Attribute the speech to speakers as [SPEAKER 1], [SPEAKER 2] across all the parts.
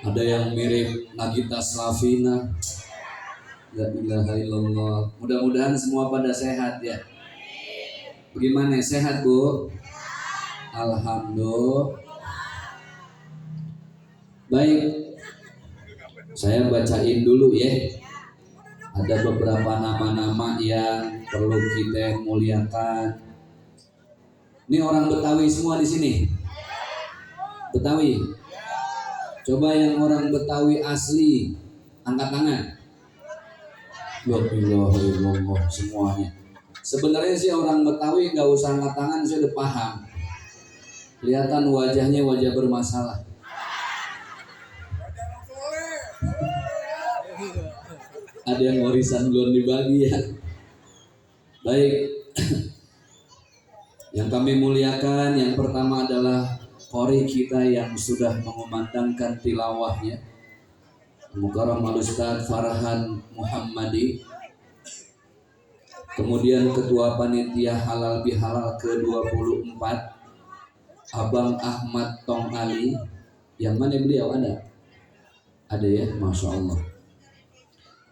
[SPEAKER 1] Ada yang mirip Nagita Slavina. La ilaha illallah. Mudah-mudahan semua pada sehat ya. Bagaimana, sehat Bu? Alhamdulillah. Baik, saya bacain dulu ya. Ada beberapa nama-nama yang perlu kita muliakan. Ini orang Betawi semua di sini. Betawi. Coba yang orang Betawi asli angkat tangan. La ilaha illallah semuanya. Sebenarnya sih orang Betawi nggak usah angkat tangan, saya udah paham. Kelihatan wajahnya wajah bermasalah. Ada yang warisan belum dibagi ya. Baik. Yang kami muliakan yang pertama adalah qori kita yang sudah mengumandangkan tilawahnya, Mukarram Al-Ustaz Farhan Muhammadi. Kemudian Ketua Panitia Halal Bihalal ke-24 Abang Ahmad Tong Ali. Yang mana beliau ada? Ada ya, Masya Allah.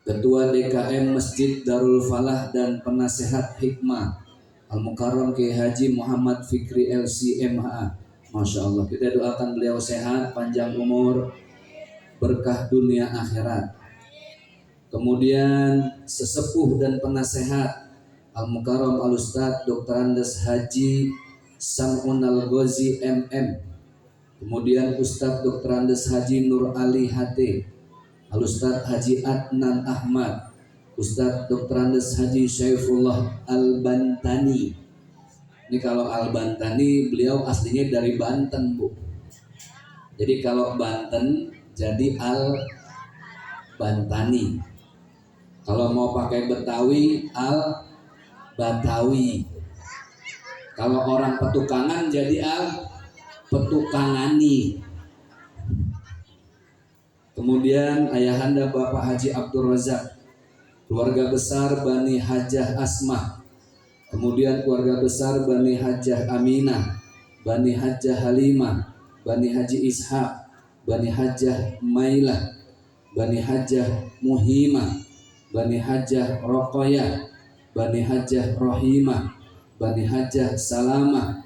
[SPEAKER 1] Ketua DKM Masjid Darul Falah dan Penasehat Hikmah Al-Mukarram Kiai Haji Muhammad Fikri LCMA. Masya Allah, kita doakan beliau sehat, panjang umur, berkah dunia akhirat. Kemudian sesepuh dan penasehat Al-Mukarram Al-Ustaz Dr. Andes Haji Sam'un Al-Ghazi MM. Kemudian Ustaz Dr. Andes Haji Nur Ali HT, Al-Ustaz Haji Adnan Ahmad, Ustaz Dr. Andes Haji Syaifullah Al-Bantani. Ini kalau Al-Bantani beliau aslinya dari Banten Bu. Jadi kalau Banten jadi Al-Bantani. Kalau mau pakai Betawi Al-Batawi. Kalau orang Petukangan jadi Al-Petukangani. Kemudian ayahanda Bapak Haji Abdul Razak, keluarga besar Bani Hajah Asmah. Kemudian keluarga besar Bani Hajah Aminah, Bani Hajah Halimah, Bani Haji Ishaq, Bani Hajah Mailah, Bani Hajah Muhimah, Bani Hajah Roqoyah, Bani Hajah Rohimah, Bani Hajah Salamah.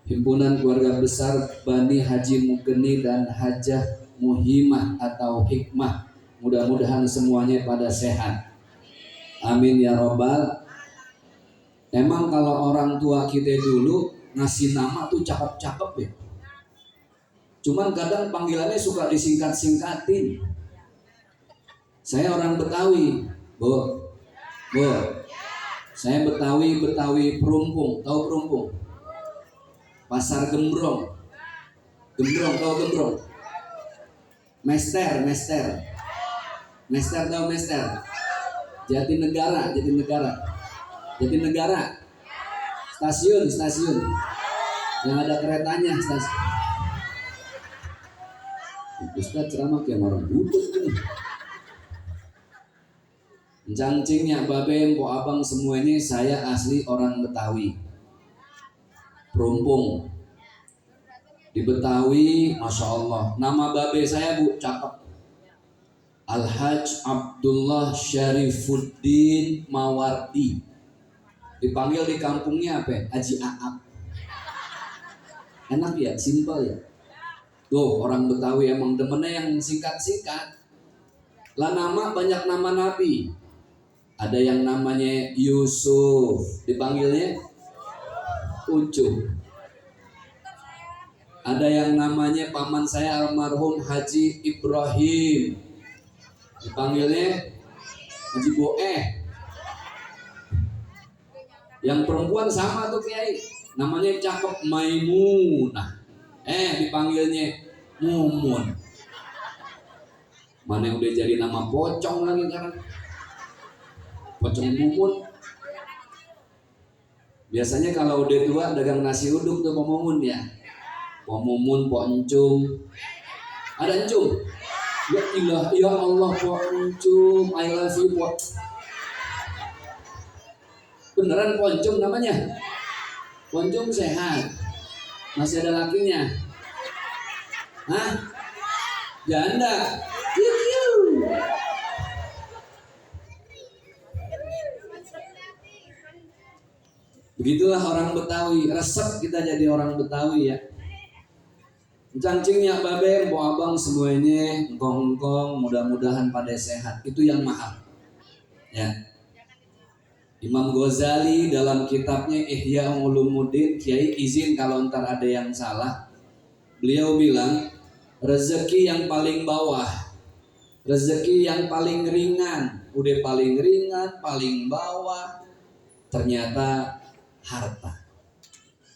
[SPEAKER 1] Himpunan keluarga besar Bani Haji Mugeni dan Hajah Muhimah atau Hikmah. Mudah-mudahan semuanya pada sehat. Amin ya robbal. Emang kalau orang tua kita dulu ngasih nama tuh cakep-cakep ya. Cuman kadang panggilannya suka disingkat-singkatin. Saya orang Betawi, Bu. Saya Betawi Perumpung, tahu Perumpung? Pasar Gembrong. Gembrong, tahu Gembrong? Mester. Mester tahu Mester? Jatinegara. Stasiun yang ada keretanya, stasiun. Ustaz ceramah kayak orang butuh ini. Cangcingnya babe, po abang semuanya saya asli orang Betawi. Perumpung. Di Betawi, Masya Allah. Nama babe saya Bu, cakep. Al-Hajj Abdullah Syarifuddin Mawardi. Dipanggil di kampungnya apa? Haji Aap. Enak ya, simpel ya. Tuh orang Betawi emang demennya yang singkat-singkat. Lah nama banyak nama Nabi. Ada yang namanya Yusuf, dipanggilnya Ucup. Ada yang namanya paman saya almarhum Haji Ibrahim, dipanggilnya Haji Boeh. Yang perempuan sama tuh Kiai, namanya cakep Maimunah, dipanggilnya Mumun. Mana yang udah jadi nama pocong lagi kan? Pocong Mumun. Biasanya kalau udah tua dagang nasi uduk tuh Mumun ya. Mumun, Poncum. Ada Encum? Ya ilah, ya Allah Poncum, I love you Poncum. Beneran Poncum namanya? Poncum sehat? Masih ada lakinya? Hah? Janda. Kiu, kiu. Begitulah orang Betawi, resep kita jadi orang Betawi ya. Cangcingnya babe, bo abang semuanya, engkong-engkong, mudah-mudahan pada sehat. Itu yang mahal. Ya. Imam Ghazali dalam kitabnya Ihya Ulumuddin, Kiai izin kalau ntar ada yang salah. Beliau bilang, rezeki yang paling bawah, rezeki yang paling ringan, udah paling ringan, paling bawah, ternyata harta,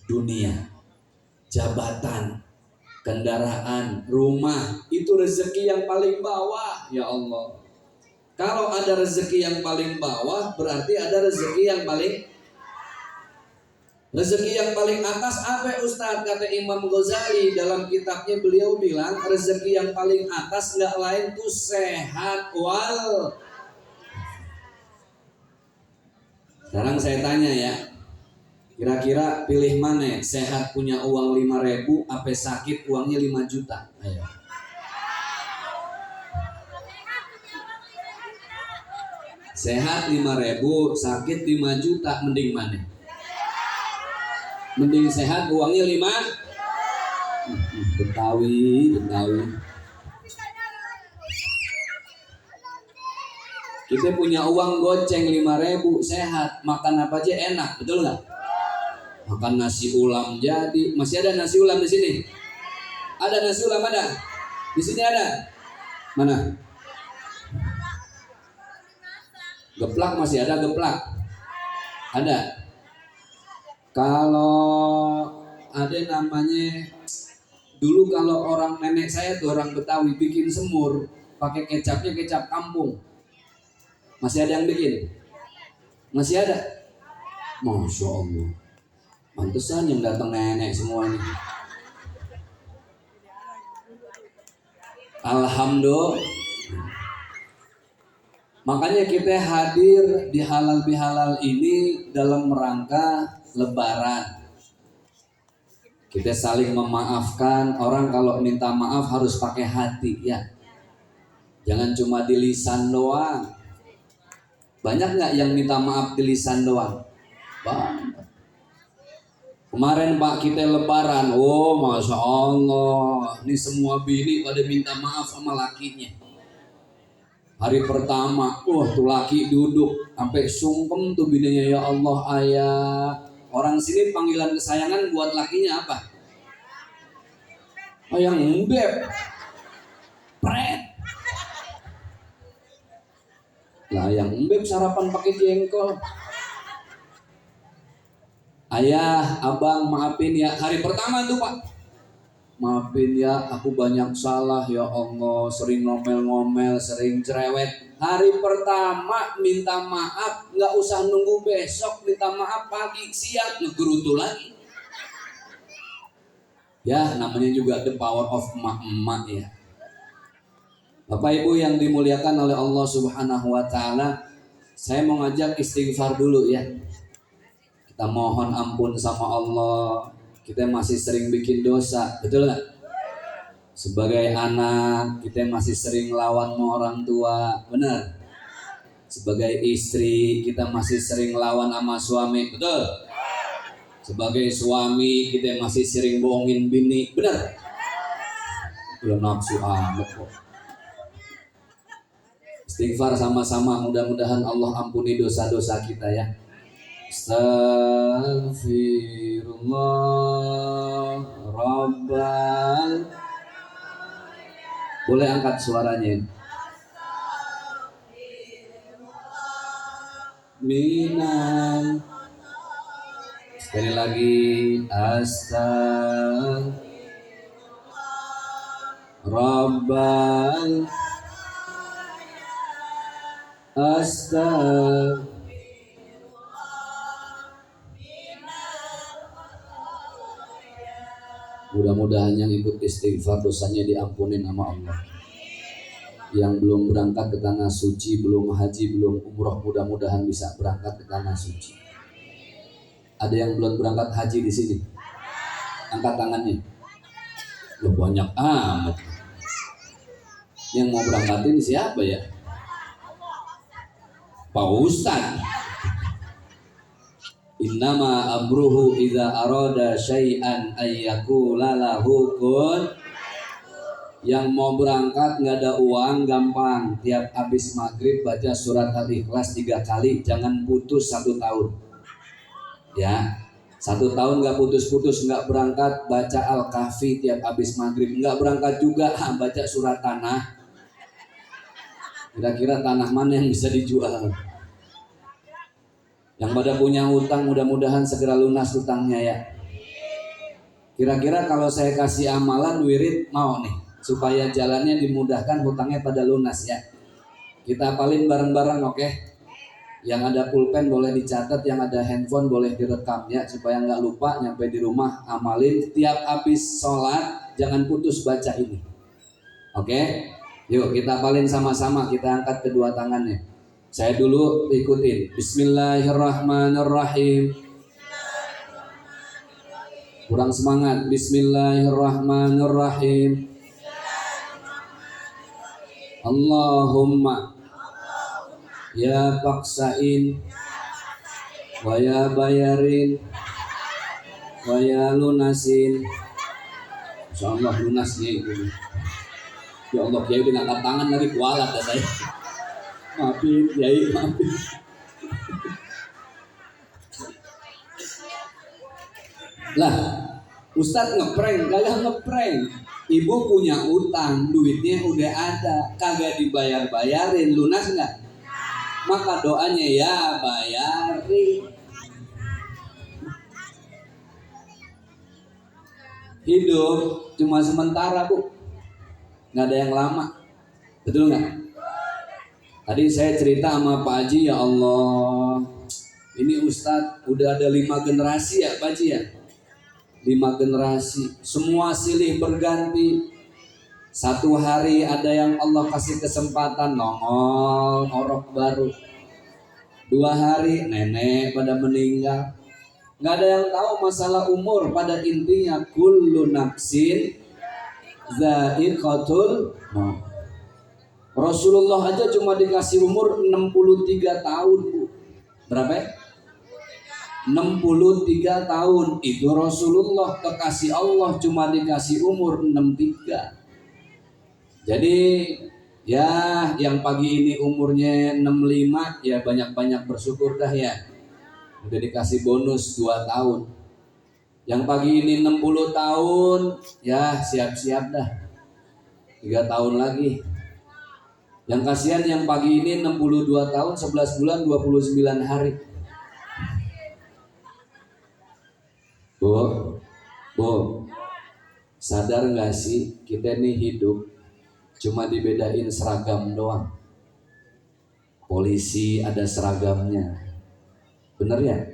[SPEAKER 1] dunia, jabatan, kendaraan, rumah, itu rezeki yang paling bawah. Ya Allah. Kalau ada rezeki yang paling bawah, berarti ada rezeki yang paling atas apa Ustadz? Kata Imam Ghazali dalam kitabnya, beliau bilang rezeki yang paling atas nggak lain tuh sehat wal. Sekarang saya tanya ya, kira-kira pilih mana? Sehat punya uang 5.000, apa sakit uangnya 5 juta? Ayo. Sehat 5.000, sakit 5 juta, mending mana? Mending sehat uangnya 5. Betawi. Kita punya uang goceng 5.000, sehat, makan apa aja enak, betul nggak? Makan nasi ulam jadi. Masih ada nasi ulam di sini? Ada nasi ulam ada? Di sini ada? Mana? Geplak masih ada geplak? Ada. Kalau ada namanya, dulu kalau orang nenek saya tuh orang Betawi bikin semur pakai kecapnya kecap kampung. Masih ada yang bikin? Masih ada? Masya Allah. Pantesan yang datang nenek semua ini. Alhamdulillah. Makanya kita hadir di halal bihalal ini dalam rangka Lebaran. Kita saling memaafkan. Orang kalau minta maaf harus pakai hati ya. Jangan cuma di lisan doang. Banyak nggak yang minta maaf di lisan doang? Banyak. Kemarin Pak kita Lebaran, oh Masya Allah, ini semua bini pada minta maaf sama lakinya. Hari pertama, tuh laki duduk sampai sungkem tuh bininya, ya Allah ayah. Orang sini panggilan kesayangan buat lakinya apa? Ayang embeb, pret. Lah yang embeb sarapan pakai jengkol. Ayah, abang maafin ya. Hari pertama tuh Pak, maafin ya, aku banyak salah ya Allah, sering ngomel-ngomel, sering cerewet. Hari pertama minta maaf, nggak usah nunggu besok, minta maaf pagi, siang, ngegerutu lagi. Ya, namanya juga the power of emak-emak ya. Bapak Ibu yang dimuliakan oleh Allah Subhanahu wa Ta'ala, saya mau ngajak istighfar dulu ya. Kita mohon ampun sama Allah. Kita masih sering bikin dosa, betul nggak? Sebagai anak, kita masih sering lawan sama orang tua, benar? Sebagai istri, kita masih sering lawan sama suami, betul? Sebagai suami, kita masih sering bohongin bini, benar? Belum nafsu amat kok. Istighfar sama-sama, mudah-mudahan Allah ampuni dosa-dosa kita ya. Astaghfirullah Rabbal. Boleh angkat suaranya. Minan. Sekali lagi. Astaghfirullah Rabbal. Astaghfirullah. Mudah-mudahan yang ikut istighfar dosanya diampunin sama Allah. Yang belum berangkat ke tanah suci, belum haji, belum umroh, mudah-mudahan bisa berangkat ke tanah suci. Ada yang belum berangkat haji di sini? Angkat tangannya. Loh, banyak amat. Yang mau berangkatin siapa ya? Pak Ustad. Innama amruhu idza arada syai'an ayyakula lahu kun. Yang mau berangkat nggak ada uang gampang, tiap habis maghrib baca surat Al-Ikhlas 3 kali, jangan putus 1 tahun ya. 1 tahun nggak putus-putus, nggak berangkat baca Al-Kahfi tiap habis maghrib, nggak berangkat juga baca surat Tanah. Kira-kira tanah mana yang bisa dijual? Yang pada punya hutang mudah-mudahan segera lunas hutangnya ya. Kira-kira kalau saya kasih amalan wirid mau nih, supaya jalannya dimudahkan, hutangnya pada lunas ya. Kita hafalin bareng-bareng, oke? Yang ada pulpen boleh dicatat, yang ada handphone boleh direkam ya, supaya nggak lupa nyampe di rumah amalin. Tiap habis sholat jangan putus baca ini, oke? Yuk kita hafalin sama-sama, kita angkat kedua tangannya. Saya dulu ikutin. Bismillahirrahmanirrahim. Kurang semangat. Bismillahirrahmanirrahim. Allahumma ya paksain wa ya bayarin wa ya lunasin. Insyaallah lunasnya itu. Ya Allah, Kiai udah ngangkat tangan lagi, kualat ya saya. Maafin, Kiai, maafin. Lah, Ustadz ngeprank, kagak ngeprank. Ibu punya utang, duitnya udah ada, kagak dibayar-bayarin, lunas nggak? Maka doanya ya bayarin. Hidup cuma sementara, Bu. Nggak ada yang lama. Betul nggak? Tadi saya cerita sama Pak Haji, ya Allah, ini Ustadz udah ada 5 generasi ya Pak Haji ya. 5 generasi, semua silih berganti. Satu hari ada yang Allah kasih kesempatan nongol orok baru. 2 hari nenek pada meninggal. Nggak ada yang tahu masalah umur. Pada intinya kullu nafsin za'iqatul maut. Rasulullah aja cuma dikasih umur 63 tahun, Bu. Berapa ya? 63 tahun. Itu Rasulullah, kekasih Allah cuma dikasih umur 63. Jadi ya yang pagi ini umurnya 65 ya banyak-banyak bersyukur dah ya. Udah dikasih bonus 2 tahun. Yang pagi ini 60 tahun ya siap-siap dah. 3 tahun lagi. Yang kasihan yang pagi ini 62 tahun 11 bulan 29 hari. Bu, sadar gak sih kita ini hidup cuma dibedain seragam doang. Polisi ada seragamnya, bener ya?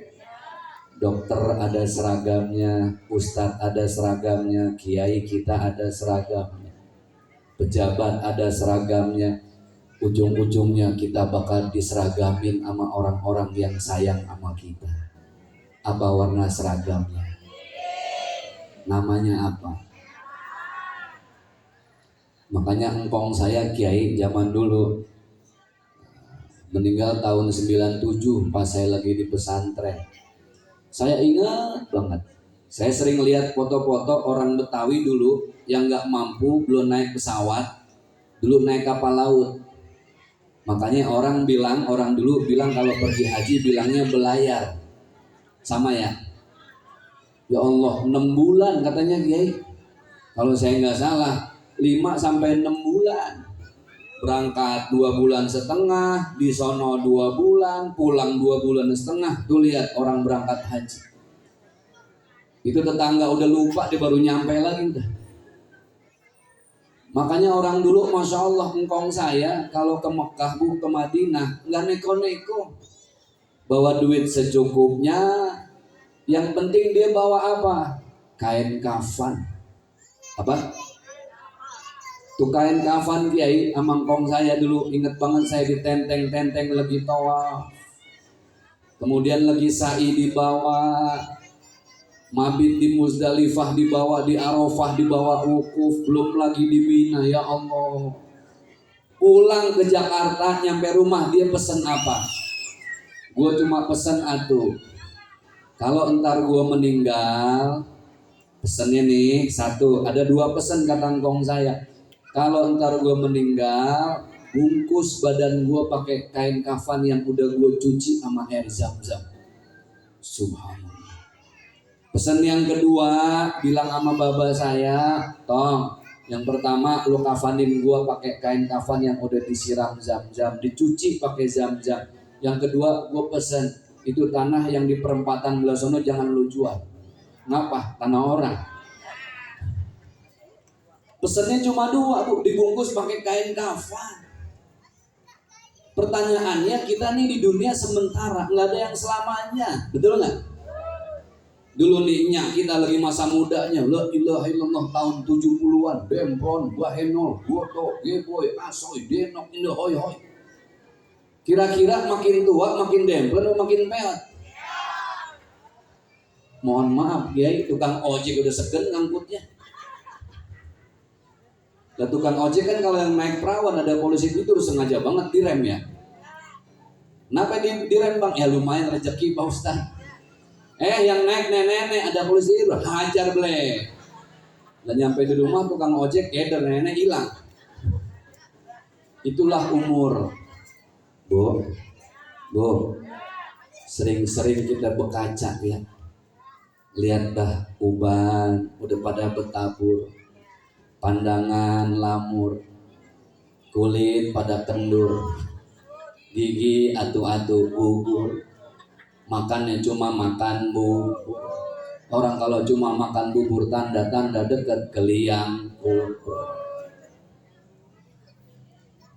[SPEAKER 1] Dokter ada seragamnya, ustadz ada seragamnya, kiai kita ada seragamnya, pejabat ada seragamnya. Ujung-ujungnya kita bakal diseragamin sama orang-orang yang sayang sama kita. Apa warna seragamnya? Namanya apa? Makanya engkong saya kiai zaman dulu meninggal tahun 97 pas saya lagi di pesantren. Saya ingat banget. Saya sering lihat foto-foto orang Betawi dulu yang nggak mampu, belum naik pesawat, dulu naik kapal laut. Makanya orang dulu bilang kalau pergi haji bilangnya belayar. Sama ya? Ya Allah, 6 bulan katanya Kiai. Kalau saya nggak salah, 5 sampai 6 bulan. Berangkat 2 bulan setengah, di sono 2 bulan, pulang 2 bulan setengah. Tuh lihat orang berangkat haji. Itu tetangga udah lupa, dia baru nyampe lagi udah. Makanya orang dulu, Masya Allah, engkong saya kalau ke Mekah, Bu, ke Madinah, nggak neko-neko. Bawa duit secukupnya, yang penting dia bawa apa? Kain kafan. Apa? Tuh kain kafan Kiai, sama engkong saya dulu, inget banget saya ditenteng-tenteng lagi tawaf. Kemudian lagi sa'i dibawa, mabit di Muzdalifah dibawa, di Arafah dibawa wukuf, belum lagi di Mina, ya Allah. Pulang ke Jakarta, nyampe rumah dia pesen apa? Gue cuma pesen atuh, kalau entar gue meninggal, pesennya nih satu, ada dua pesen kata ngkong saya. Kalau entar gue meninggal, bungkus badan gue pakai kain kafan yang udah gue cuci sama air zam-zam. Subhanallah. Pesan yang kedua, bilang sama baba saya, tong, yang pertama lu kafanin gua pakai kain kafan yang udah disiram zam-zam, dicuci pakai zam-zam. Yang kedua, gua pesen itu tanah yang di perempatan belah sono jangan lu jual. Ngapa? Tanah orang. Pesannya cuma dua, Bu, dibungkus pakai kain kafan. Pertanyaannya, kita nih di dunia sementara, nggak ada yang selamanya, betul nggak? Dulu nih kita lagi masa mudanya, la ilaha illallah tahun 70-an, dempron, bahenol, goto, geboy, asoy, denok, indo hoy hoy. Kira-kira makin tua makin dempron atau makin peot? Mohon maaf ya, tukang ojek udah segen ngangkutnya. Lah tukang ojek kan kalau yang naik perawan ada polisi itu sengaja banget direm ya. Kenapa direm bang? Ya lumayan rezeki Pak Ustaz. Yang naik nenek-nenek ada polisi itu hajar bleh. Dan nyampe di rumah tukang ojek keder nenek hilang. Itulah umur. Bu, sering-sering kita berkaca ya. Lihat dah uban udah pada bertabur, pandangan lamur, kulit pada kendur, gigi atu-atu gugur. Makannya cuma makan bubur. Orang kalau cuma makan bubur tanda-tanda dekat ke liang kubur.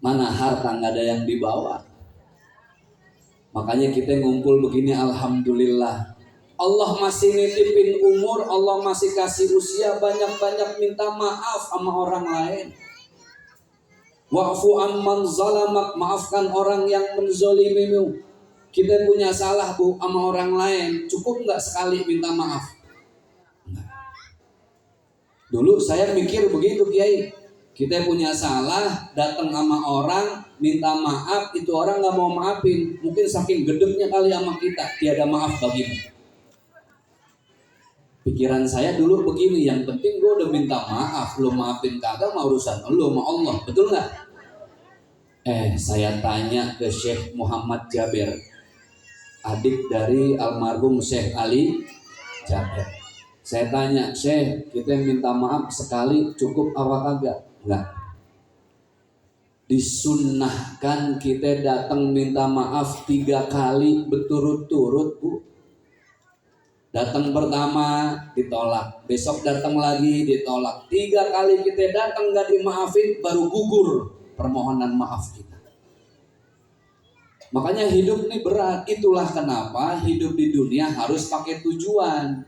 [SPEAKER 1] Mana harta nggak ada yang dibawa. Makanya kita ngumpul begini alhamdulillah. Allah masih nitipin umur, Allah masih kasih usia, banyak-banyak minta maaf sama orang lain. Wa'fu amman zalamak, maafkan orang yang menzolimimu. Kita punya salah Bu sama orang lain, cukup nggak sekali minta maaf? Enggak. Dulu saya mikir begitu Kiai, kita punya salah, datang sama orang minta maaf, itu orang nggak mau maafin, mungkin saking gedeknya kali sama kita, tiada maaf bagimu. Pikiran saya dulu begini, yang penting gue udah minta maaf, lo maafin kagak mau urusan lo sama Allah, betul nggak? Saya tanya ke Syekh Muhammad Jabir, adik dari almarhum Syekh Ali Jabir. Saya tanya, Syekh, kita minta maaf sekali cukup apa kagak? Enggak. Disunnahkan kita datang minta maaf 3 kali berturut-turut Bu. Datang pertama ditolak, besok datang lagi ditolak. 3 kali kita datang gak dimaafin, baru gugur permohonan maaf kita. Makanya hidup ini berat. Itulah kenapa hidup di dunia harus pakai tujuan.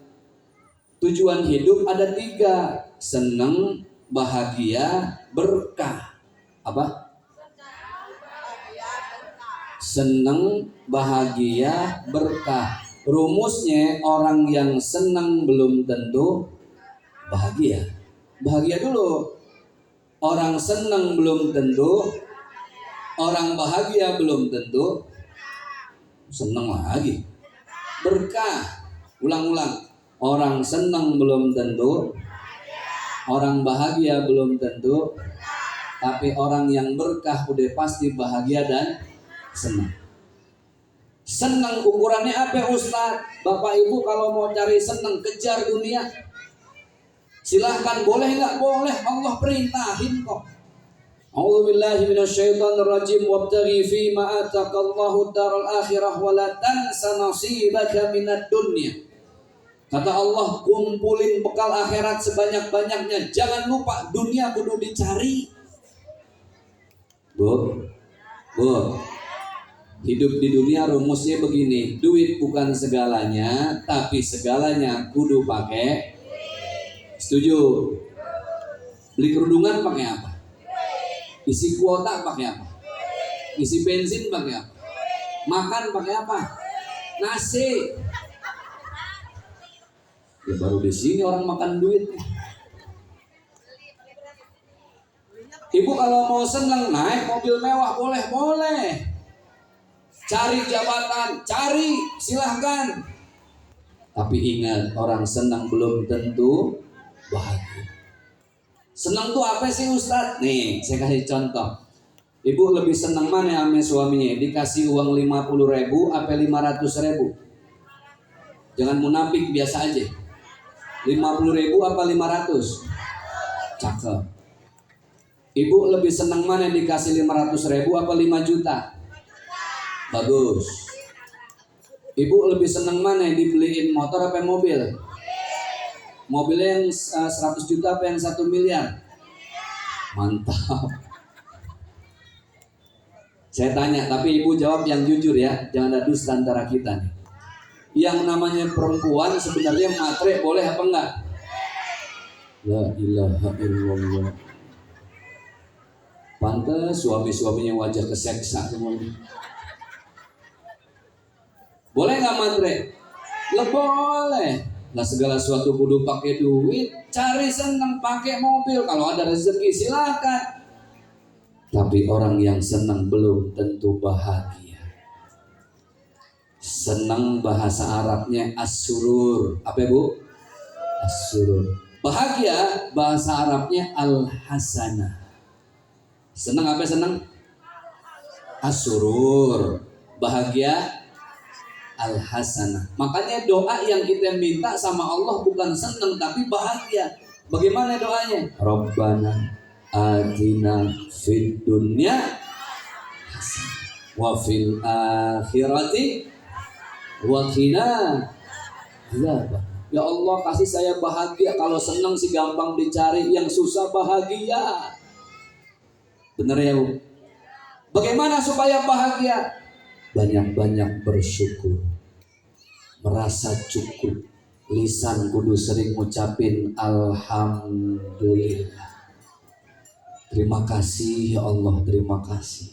[SPEAKER 1] Tujuan hidup ada 3. Seneng, bahagia, berkah. Apa? Seneng, bahagia, berkah. Rumusnya, orang yang seneng belum tentu bahagia. Bahagia dulu. Orang seneng belum tentu, orang bahagia belum tentu seneng lagi. Berkah, ulang-ulang. Orang seneng belum tentu, orang bahagia belum tentu, tapi orang yang berkah udah pasti bahagia dan senang. Senang ukurannya apa Ustaz? Bapak Ibu kalau mau cari senang, kejar dunia. Silahkan, boleh nggak? Boleh, Allah perintahin kok. A'udzubillahi minasyaitonirrajim, wabtaghi fima ataqallahu daral akhirah wa la tansa nasibaka minad dunya. Kata Allah, kumpulin bekal akhirat sebanyak-banyaknya. Jangan lupa dunia kudu dicari. Bu, hidup di dunia rumusnya begini. Duit bukan segalanya, tapi segalanya kudu pakai. Setuju? Beli kerudungan pakai apa? Isi kuota pakai apa? Isi bensin pakai apa? Makan pakai apa? Nasi. Ya baru di sini orang makan duit. Ibu kalau mau senang naik mobil mewah boleh. Cari jabatan, cari, silahkan. Tapi ingat, orang senang belum tentu bahagia. Senang tuh apa sih Ustadz? Nih, saya kasih contoh. Ibu lebih senang mana sama suaminya? Dikasih uang 50.000 apa 500.000? Jangan munafik, biasa aja. 50.000 apa 500? Cakep. Ibu lebih senang mana dikasih 500.000 apa 5 juta? Bagus. Ibu lebih senang mana dibeliin motor apa mobil? Mobilnya yang 100 juta apa yang 1 miliar? Mantap. Saya tanya, tapi ibu jawab yang jujur ya, jangan ada dusta antara kita nih. Yang namanya perempuan sebenarnya matre boleh apa enggak? La ilaha illallah. Pantes suami-suaminya wajah keseksa semuanya. Boleh nggak matre? Lah boleh. Lah segala sesuatu kudu pakai duit. Cari senang pakai mobil. Kalau ada rezeki silakan. Tapi orang yang senang belum tentu bahagia. Senang bahasa Arabnya as-surur. Apa bu? As-surur. Bahagia bahasa Arabnya al-hasanah. Senang apa senang? As-surur. Bahagia al-hasanah. Makanya doa yang kita minta sama Allah bukan senang tapi bahagia. Bagaimana doanya? Rabbana atina fid dunya hasanah wa fil akhirati wa qina adzaban. Ya Allah, kasih saya bahagia. Kalau senang sih gampang dicari, yang susah bahagia. Benar ya Bu? Bagaimana supaya bahagia? Banyak-banyak bersyukur, merasa cukup. Lisan kudu sering ngucapin alhamdulillah. Terima kasih ya Allah, terima kasih.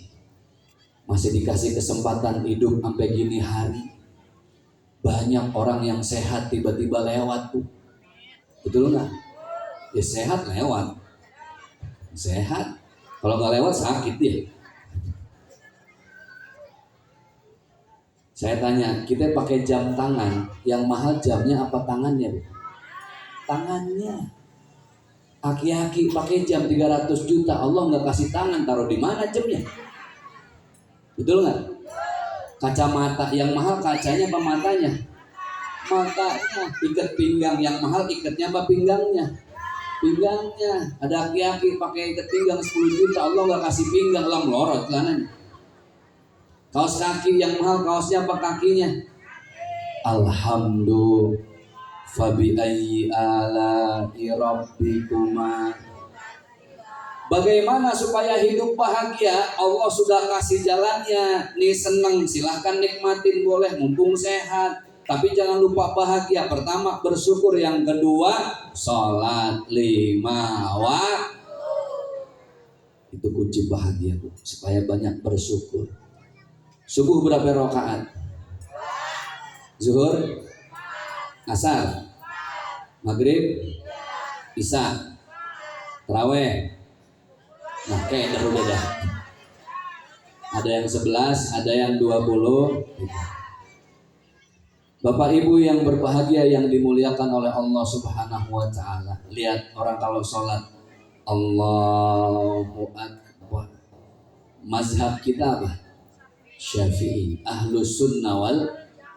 [SPEAKER 1] Masih dikasih kesempatan hidup sampai gini hari. Banyak orang yang sehat tiba-tiba lewat tuh. Betul nggak? Ya sehat lewat. Sehat. Kalau nggak lewat sakit ya. Saya tanya, kita pakai jam tangan, yang mahal jamnya apa tangannya? Tangannya. Aki-aki pakai jam 300 juta, Allah nggak kasih tangan, taruh di mana jamnya? Betul nggak? Kacamata yang mahal kacanya apa matanya? Matanya. Ikat pinggang yang mahal ikatnya apa pinggangnya? Pinggangnya. Ada aki-aki pakai ikat pinggang 10 juta, Allah nggak kasih pinggang, Allah melorot celananya. Kaos kaki yang mahal kaosnya apa kakinya? Alhamdulillah. Fabi ayyi ala'i rabbikuma. Bagaimana supaya hidup bahagia? Allah sudah kasih jalannya. Nih senang, silahkan nikmatin boleh mumpung sehat. Tapi jangan lupa bahagia. Pertama bersyukur, yang kedua sholat 5 waktu. Itu kunci bahagia Bu. Supaya banyak bersyukur. Subuh berapa rakaat? Zuhur, asar, maghrib, isya, taraweh. Nah kayak udah dah. Ada yang 11, ada yang 20. Bapak Ibu yang berbahagia yang dimuliakan oleh Allah Subhanahu wa taala. Lihat orang kalau sholat Allahu Akbar. Mazhab kita apa? Syafi'i, ahlus sunnah wal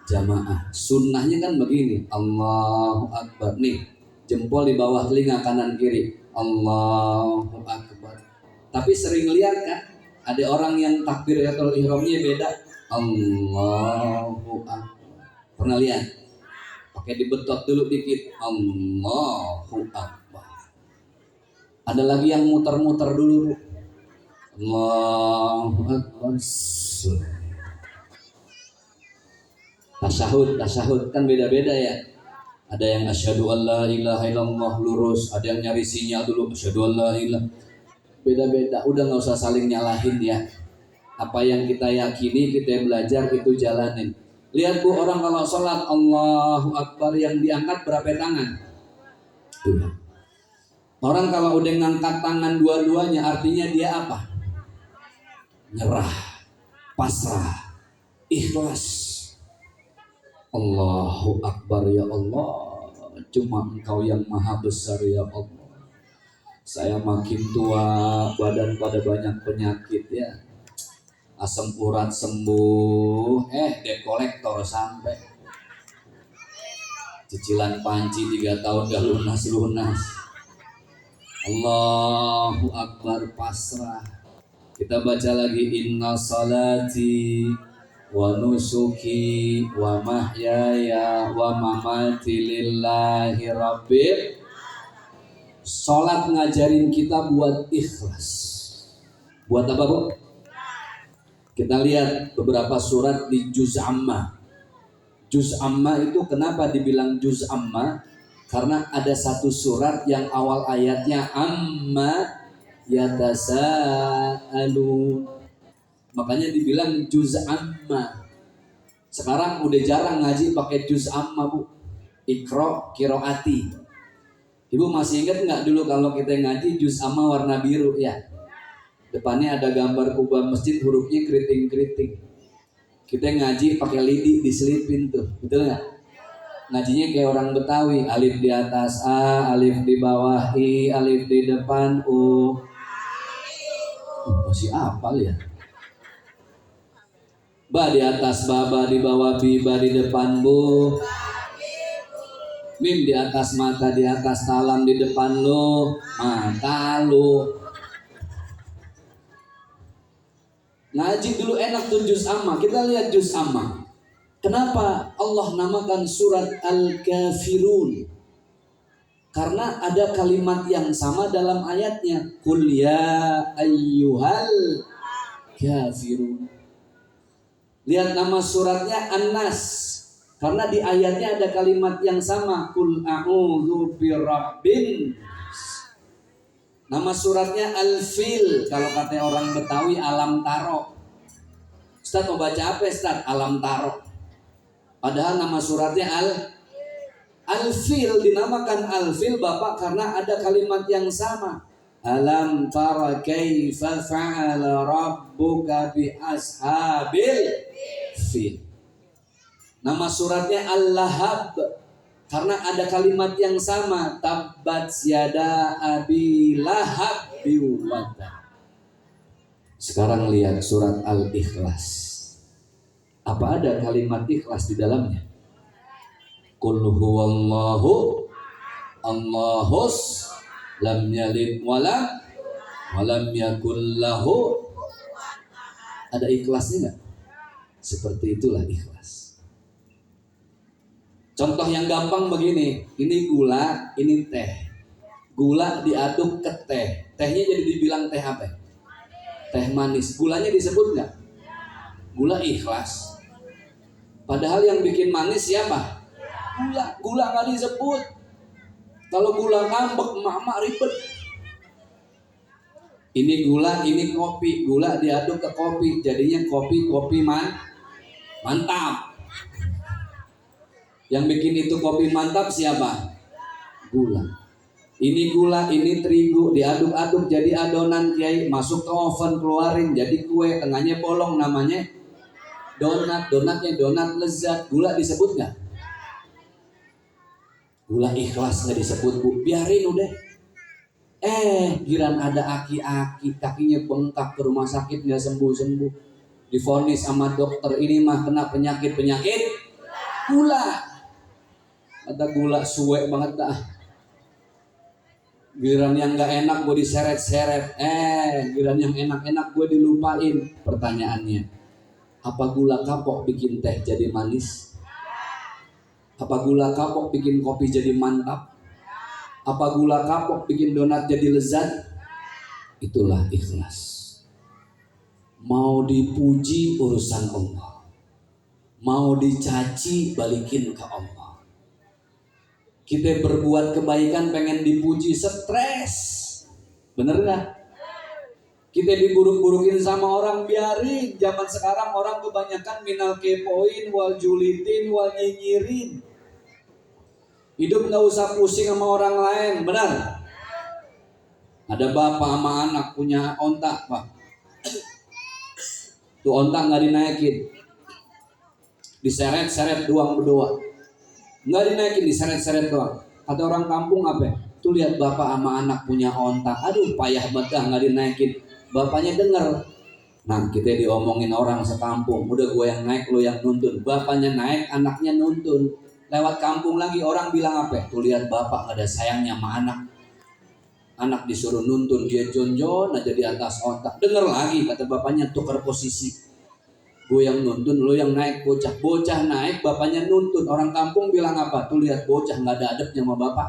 [SPEAKER 1] jamaah. Sunnahnya kan begini, Allahu Akbar. Nih, jempol di bawah telinga kanan kiri, Allahu Akbar. Tapi sering lihat kan, ada orang yang takbiratul ihramnya beda, Allahu Akbar. Pernah lihat? Pakai dibetot dulu dikit, Allahu Akbar. Ada lagi yang muter-muter dulu, Allahu Akbar. Tasyahud kan beda-beda ya. Ada yang asyhadu alla ilaha illallah lurus, ada yang nyari sinyal dulu asyhadu alla ilaha. Beda-beda, udah nggak usah saling nyalahin ya. Apa yang kita yakini, kita belajar itu jalanin. Lihat Bu, orang kalau sholat Allahu Akbar yang diangkat berapa tangan? Tuh. Orang kalau udah ngangkat tangan dua-duanya artinya dia apa? Nyerah, pasrah, ikhlas. Allahu Akbar ya Allah. Cuma Engkau yang maha besar ya Allah. Saya makin tua, badan pada banyak penyakit ya. Asam urat sembuh, debt kolektor sampai. Cicilan panci 3 tahun gak lunas-lunas. Allahu Akbar, pasrah. Kita baca lagi, inna salati wa nusuki wa mahyaya wa mamati lillahi rabbil. Salat ngajarin kita buat ikhlas. Buat apa, Bu? Kita lihat beberapa surat di Juz Amma. Juz Amma itu kenapa dibilang Juz Amma? Karena ada satu surat yang awal ayatnya amma yatasaalun. Makanya dibilang Juz Amma. Sekarang udah jarang ngaji pakai Juz Amma, Bu. Iqra qiraati. Ibu masih ingat nggak dulu kalau kita ngaji Juz Amma warna biru ya? Depannya ada gambar kubah masjid, hurufnya keriting-keriting. Kita ngaji pakai lidi diselipin tuh, betul nggak? Ngajinya kayak orang Betawi, alif di atas A, alif di bawah I, alif di depan U. Masih apal ya? Ba di atas ba di bawah B, ba di depan Bu. Mim di atas mata, di atas talam, di depan lo, mata lo. Ngaji dulu enak tuh Juz Amma. Kita lihat Juz Amma. Kenapa Allah namakan surat Al-Kafirun? Karena ada kalimat yang sama dalam ayatnya. Qul ya ayyuhal kafirun. Lihat nama suratnya An-Nas. Karena di ayatnya ada kalimat yang sama. Qul a'udzu birabbin. Nama suratnya Al-Fil. Kalau kata orang Betawi alam taro. Ustaz mau baca apa Ustaz? Alam taro. Padahal nama suratnya Al-Fil. Dinamakan Al-Fil Bapak karena ada kalimat yang sama. Alam tara kaifa fa'ala rabbuka bi ashabil fil. Nama suratnya Al-Lahab karena ada kalimat yang sama. Tabbat yada abi lahab biwata. Sekarang lihat surat Al-Ikhlas. Apa ada kalimat ikhlas di dalamnya? Qul huwallahu Allahus lam yalid walam yakul lahu. Ada ikhlasnya enggak? Seperti itulah ikhlas. Contoh yang gampang begini, ini gula, ini teh. Gula diaduk ke teh. Tehnya jadi dibilang teh apa? Teh manis. Gulanya disebut enggak? Gula ikhlas. Padahal yang bikin manis siapa? Gula nggak disebut. Kalau gula ngambek, emak-emak ribet. Ini gula, ini kopi. Gula diaduk ke kopi, jadinya kopi mantap. Yang bikin itu kopi mantap siapa? Gula. Ini gula, ini terigu, diaduk-aduk jadi adonan kiai, masuk ke oven, keluarin jadi kue, tengahnya bolong, namanya donatnya donat lezat. Gula disebut nggak? Gula ikhlas nggak disebut, Bu. Biarin udah. Giran ada aki-aki kakinya bengkak ke rumah sakit nggak sembuh-sembuh. Divonis sama dokter ini mah kena penyakit gula. Kata gula suwe banget dah. Giran yang nggak enak gue diseret-seret. Giran yang enak-enak gue dilupain. Pertanyaannya, apa gula kapok bikin teh jadi manis? Apa gula kapok bikin kopi jadi mantap? Apa gula kapok bikin donat jadi lezat? Itulah ikhlas. Mau dipuji urusan Allah, mau dicaci balikin ke Allah. Kita berbuat kebaikan pengen dipuji, stres. Bener gak? Kita diburuk-burukin sama orang, biarin. Zaman sekarang orang kebanyakan minal kepoin, wal julidin, wal nyinyirin. Hidup gak usah pusing sama orang lain, benar? Ada bapak sama anak punya onta, Pak. Tuh onta nggak dinaikin, diseret-seret doang berdua. Nggak dinaikin, diseret-seret doang. Kata orang kampung apa? Tuh lihat bapak sama anak punya onta. Aduh payah betah nggak dinaikin. Bapaknya denger. Nah kita diomongin orang sekampung. Udah gue yang naik, lo yang nuntun. Bapaknya naik, anaknya nuntun. Lewat kampung lagi orang bilang apa? Tuh lihat bapak nggak ada sayangnya sama anak. Anak disuruh nuntun, dia jonjon aja di atas otak. Dengar lagi kata bapaknya, tukar posisi. Gue yang nuntun, lo yang naik. Bocah naik, bapaknya nuntun. Orang kampung bilang apa? Tuh lihat bocah nggak ada adabnya sama bapak.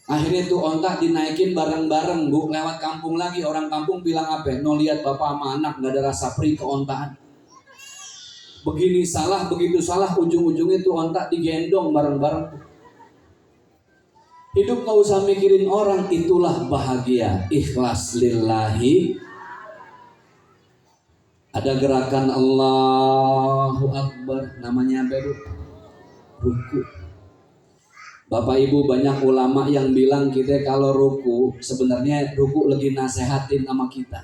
[SPEAKER 1] Akhirnya tuh ontak dinaikin bareng-bareng, Bu. Lewat kampung lagi, orang kampung bilang apa? No lihat bapak sama anak nggak ada rasa pri keontaan. Begini salah, begitu salah, ujung-ujungnya tuh ontak digendong bareng-bareng. Hidup gak usah mikirin orang, itulah bahagia. Ikhlas lillahi. Ada gerakan Allahu Akbar, namanya apa itu? Ruku. Bapak Ibu, banyak ulama yang bilang kita kalau ruku, sebenarnya ruku lagi nasehatin sama kita.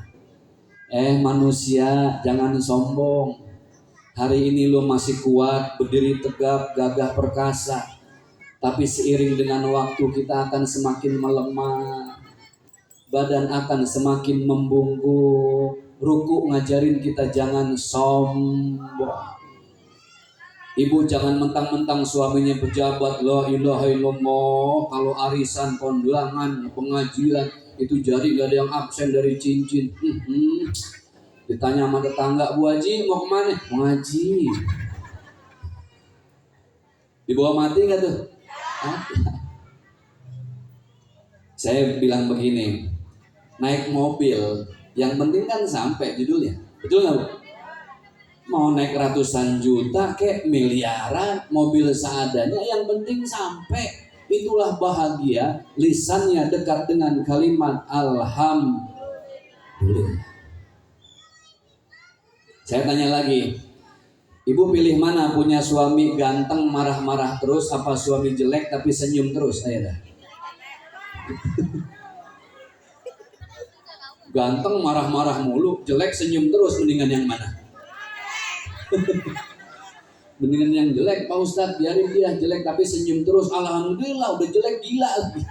[SPEAKER 1] Manusia jangan sombong. Hari ini lo masih kuat, berdiri tegap, gagah perkasa. Tapi seiring dengan waktu kita akan semakin melemah, badan akan semakin membungkuk. Ruku ngajarin kita jangan sombong. Ibu jangan mentang-mentang suaminya pejabat, la ilaha illallah. Kalau arisan, kondangan, pengajian itu jadi gak ada yang absen dari cincin. Ditanya sama tetangga, Bu Haji mau kemana? Mau ngaji. Dibawa mati gak tuh? Saya bilang begini, naik mobil yang penting kan sampai judulnya, betul nggak Bu? Mau naik ratusan juta kayak miliaran, mobil seadanya, yang penting sampai. Itulah bahagia. Lisannya dekat dengan kalimat alhamdulillah. Saya tanya lagi, Ibu pilih mana? Punya suami ganteng marah-marah terus, apa suami jelek tapi senyum terus? Ayo dah. Ganteng marah-marah mulu, jelek senyum terus, mendingan yang mana? Mendingan yang jelek, Pak Ustadz, biarin dia jelek tapi senyum terus. Alhamdulillah, udah jelek gila lagi.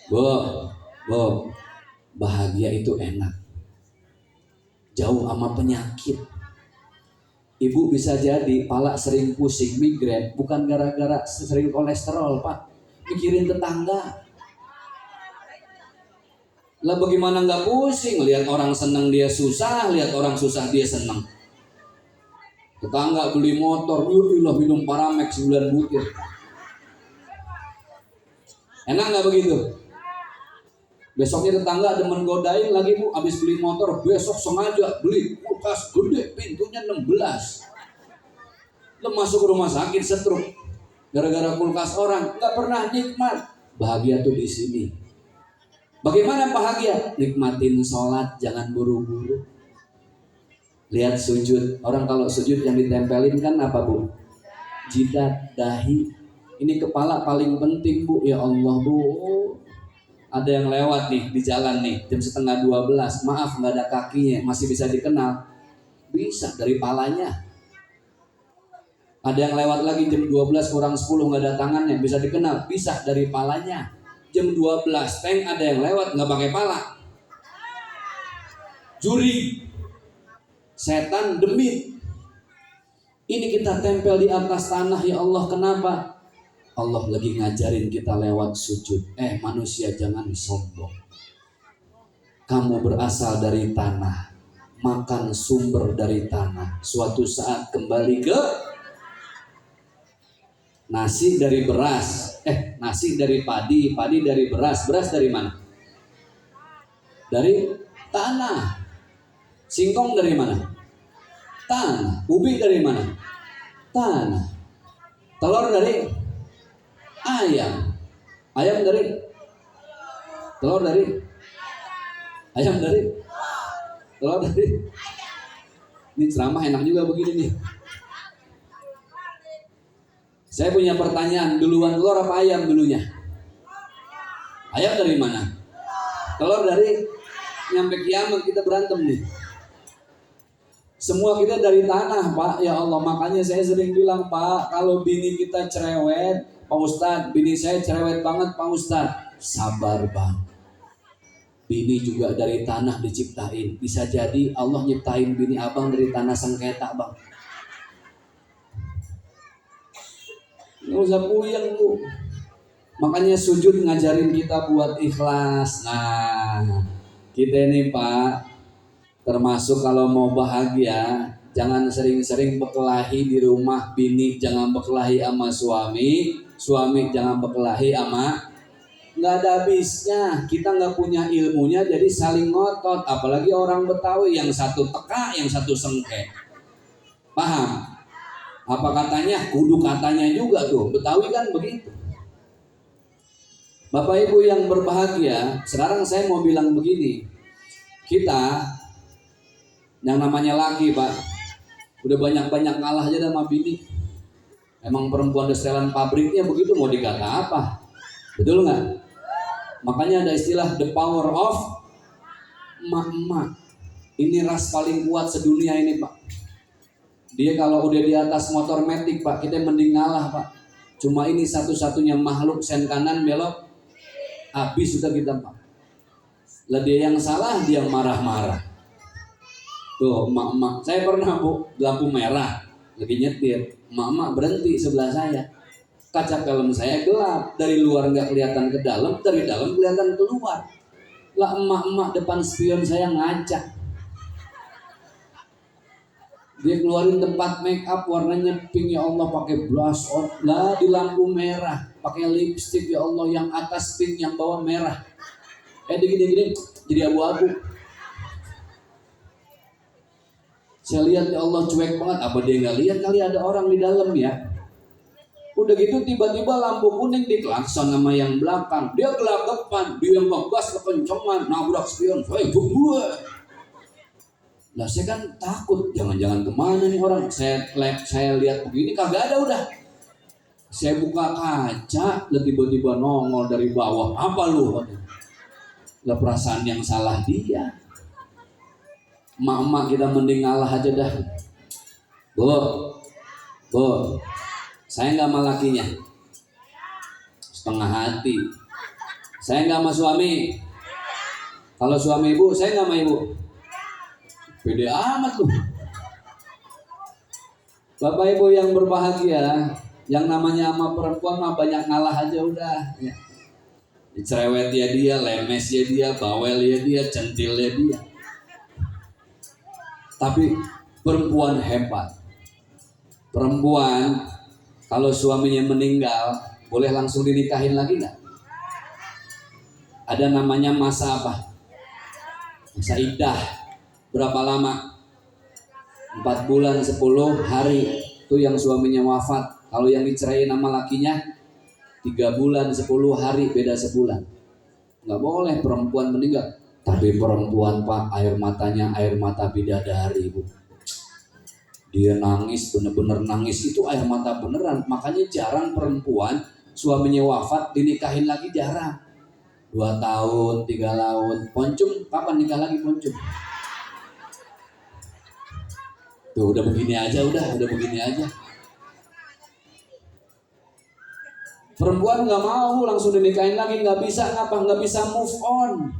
[SPEAKER 1] Bu, bahagia itu enak. Jauh sama penyakit. Ibu bisa jadi pala sering pusing, migrain, bukan gara-gara sering kolesterol, Pak. Mikirin tetangga. Lah bagaimana nggak pusing? Lihat orang senang dia susah, lihat orang susah dia senang. Tetangga beli motor, yuhilah minum Paramex 9 butir. Enak nggak begitu? Besoknya tetangga demen godain lagi, Bu, habis beli motor, besok sengaja beli kulkas gede, pintunya 16. Lo masuk rumah sakit stroke gara-gara kulkas orang, nggak pernah nikmat. Bahagia tuh di sini. Bagaimana bahagia? Nikmatin sholat, jangan buru-buru. Lihat sujud. Orang kalau sujud yang ditempelin kan apa, Bu? Jidat, dahi. Ini kepala paling penting, Bu. Ya Allah, Bu. Ada yang lewat nih di jalan nih, jam 11:30. Maaf, nggak ada kakinya, masih bisa dikenal. Bisa dari palanya. Ada yang lewat lagi jam 12 kurang 10, nggak ada tangannya, bisa dikenal. Bisa dari palanya. Jam 12 tank ada yang lewat nggak pakai pala. Juri, setan, demit. Ini kita tempel di atas tanah, ya Allah, kenapa? Allah lagi ngajarin kita lewat sujud. Manusia jangan sombong. Kamu berasal dari tanah, makan sumber dari tanah. Suatu saat kembali ke nasi dari beras. Nasi dari padi, padi dari beras. Beras dari mana? Dari tanah. Singkong dari mana? Tanah. Ubi dari mana? Tanah. Telur dari ayam. Ayam dari telur dari ayam dari telur dari. Ini ceramah enak juga begini nih. Saya punya pertanyaan, duluan telur apa ayam dulunya? Ayam dari mana? Telur dari nyampe kiamat kita berantem nih. Semua kita dari tanah, Pak. Ya Allah, makanya saya sering bilang, Pak, kalau bini kita cerewet, Pak Ustadz, bini saya cerewet banget, Pak Ustadz. Sabar, Bang. Bini juga dari tanah diciptain. Bisa jadi Allah nyiptain bini abang dari tanah sengketa, Bang. Nggak usah puyeng, Bu. Makanya sujud ngajarin kita buat ikhlas. Nah, kita ini, Pak, termasuk kalau mau bahagia, jangan sering-sering berkelahi di rumah. Bini jangan berkelahi sama suami, suami jangan berkelahi sama, nggak ada habisnya. Kita nggak punya ilmunya, jadi saling ngotot. Apalagi orang Betawi, yang satu teka, yang satu sengke. Paham? Apa katanya? Kudu katanya juga tuh. Betawi kan begitu. Bapak Ibu yang berbahagia, sekarang saya mau bilang begini. Kita yang namanya laki, Pak, udah banyak-banyak kalah aja sama bini. Emang perempuan setelan pabriknya begitu, mau dikata apa? Betul nggak? Makanya ada istilah the power of emak-emak. Ini ras paling kuat sedunia ini, Pak. Dia kalau udah di atas motor metik, Pak, kita mending ngalah, Pak. Cuma ini satu-satunya makhluk sen kanan belok, habis sudah kita, Pak. Lah dia yang salah, dia marah-marah. Tuh, emak-emak. Saya pernah, Bu, lampu merah, lagi nyetir. Emak-emak berhenti sebelah saya. Kaca film saya gelap, dari luar nggak kelihatan ke dalam, dari dalam kelihatan keluar. Lah emak-emak depan spion saya ngaca. Dia keluarin tempat make up warnanya pink, ya Allah, pakai blush on. Lah di lampu merah, pakai lipstick, ya Allah, yang atas pink, yang bawah merah. Gini-gini jadi abu-abu. Saya lihat, ya Allah, cuek banget. Apa dia nggak lihat kali ada orang di dalam ya? Udah gitu tiba-tiba lampu kuning diklakson sama yang belakang. Dia gelagapan, dia yang ngegas kekencangan, nabrak spion. Saya gue. Lah saya kan takut, jangan-jangan kemana nih orang. Saya lihat begini kagak ada udah. Saya buka kaca, lah tiba-tiba nongol dari bawah. Apa lu? Lah perasaan yang salah dia. Emak-emak kita mending ngalah aja dah. Bu, saya nggak sama lakinya. Setengah hati. Saya nggak sama suami. Kalau suami ibu, saya nggak sama ibu. Beda amat loh. Bapak Ibu yang berbahagia, yang namanya sama perempuan mah banyak ngalah aja udah. Ya. Cerewet ya dia, lemes ya dia, bawel ya dia, centil ya dia. Tapi perempuan hebat. Perempuan kalau suaminya meninggal, boleh langsung dinikahin lagi nggak? Ada namanya masa apa? Masa iddah. Berapa lama? 4 bulan 10 hari. Itu yang suaminya wafat. Kalau yang diceraiin sama lakinya 3 bulan 10 hari, beda sebulan. Nggak boleh perempuan meninggal. Tapi perempuan, Pak, air matanya air mata bidadari, Bu. Dia nangis, bener-bener nangis. Itu air mata beneran. Makanya jarang perempuan suaminya wafat dinikahin lagi, jarang. 2 tahun, 3 tahun. Poncum, kapan nikah lagi Poncum? Tuh udah begini aja, udah begini aja. Perempuan nggak mau langsung dinikahin lagi, nggak bisa, nggak bisa move on.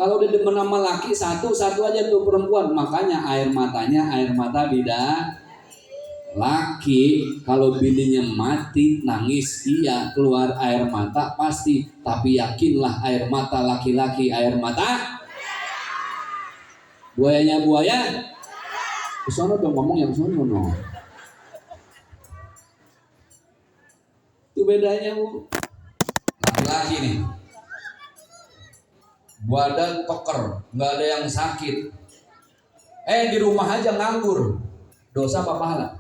[SPEAKER 1] Kalau udah demen sama laki satu aja tuh perempuan. Makanya air matanya air mata beda. Laki kalau bininya mati nangis, iya, keluar air mata pasti. Tapi yakinlah air mata laki-laki air mata. Buayanya buaya. Kesono dong, ngomong yang sono no. Itu bedanya, Bu. Laki-laki nih, badan peker, nggak ada yang sakit. Di rumah aja nganggur. Dosa apa pahala?